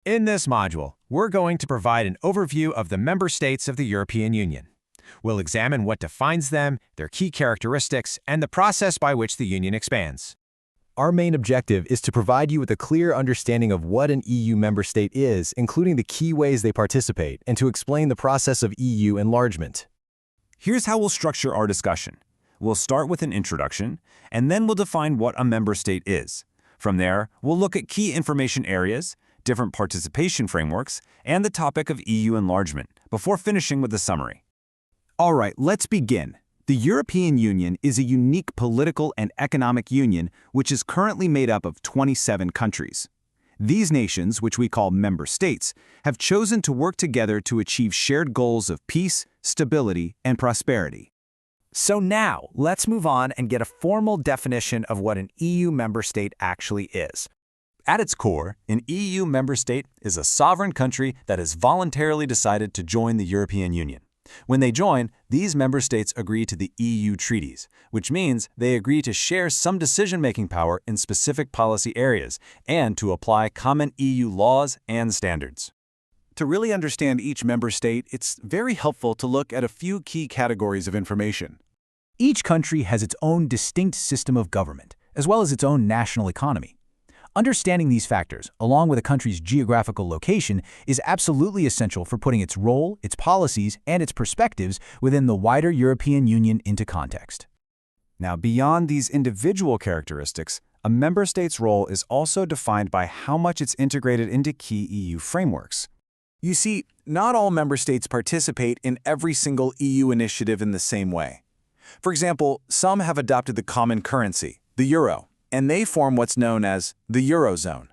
In this module, we're going to provide an overview of the member states of the European Union. We'll examine what defines them, their key characteristics, and the process by which the Union expands. Our main objective is to provide you with a clear understanding of what an EU member state is, including the key ways they participate, and to explain the process of EU enlargement. Here's how we'll structure our discussion. We'll start with an introduction, and then we'll define what a member state is. From there, we'll look at key information areas, different participation frameworks, and the topic of EU enlargement, before finishing with a summary. All right, let's begin. The European Union is a unique political and economic union which is currently made up of 27 countries. These nations, which we call member states, have chosen to work together to achieve shared goals of peace, stability, and prosperity. So now, let's move on and get a formal definition of what an EU member state actually is. At its core, an EU member state is a sovereign country that has voluntarily decided to join the European Union. When they join, these member states agree to the EU treaties, which means they agree to share some decision-making power in specific policy areas and to apply common EU laws and standards. To really understand each member state, it's very helpful to look at a few key categories of information. Each country has its own distinct system of government, as well as its own national economy. Understanding these factors, along with a country's geographical location, is absolutely essential for putting its role, its policies, and its perspectives within the wider European Union into context. Now, beyond these individual characteristics, a member state's role is also defined by how much it's integrated into key EU frameworks. You see, not all member states participate in every single EU initiative in the same way. For example, some have adopted the common currency, the euro, and they form what's known as the Eurozone.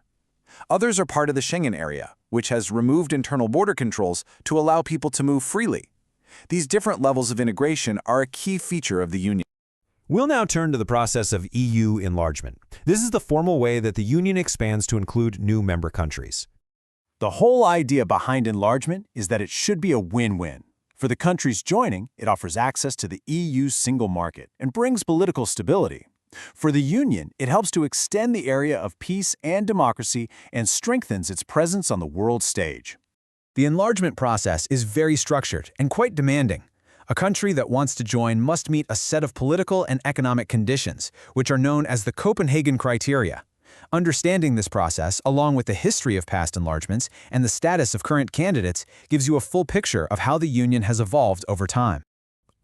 Others are part of the Schengen area, which has removed internal border controls to allow people to move freely. These different levels of integration are a key feature of the Union. We'll now turn to the process of EU enlargement. This is the formal way that the Union expands to include new member countries. The whole idea behind enlargement is that it should be a win-win. For the countries joining, it offers access to the EU's single market and brings political stability. For the Union, it helps to extend the area of peace and democracy and strengthens its presence on the world stage. The enlargement process is very structured and quite demanding. A country that wants to join must meet a set of political and economic conditions, which are known as the Copenhagen criteria. Understanding this process, along with the history of past enlargements and the status of current candidates, gives you a full picture of how the Union has evolved over time.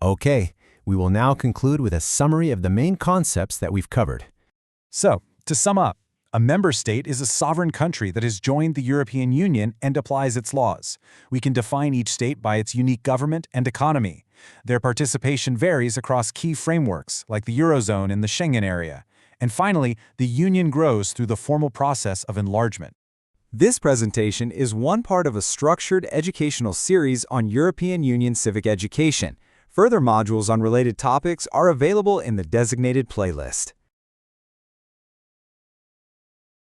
Okay, we will now conclude with a summary of the main concepts that we've covered. So, to sum up, a member state is a sovereign country that has joined the European Union and applies its laws. We can define each state by its unique government and economy. Their participation varies across key frameworks, like the Eurozone and the Schengen area. And finally, the Union grows through the formal process of enlargement. This presentation is one part of a structured educational series on European Union civic education. Further modules on related topics are available in the designated playlist.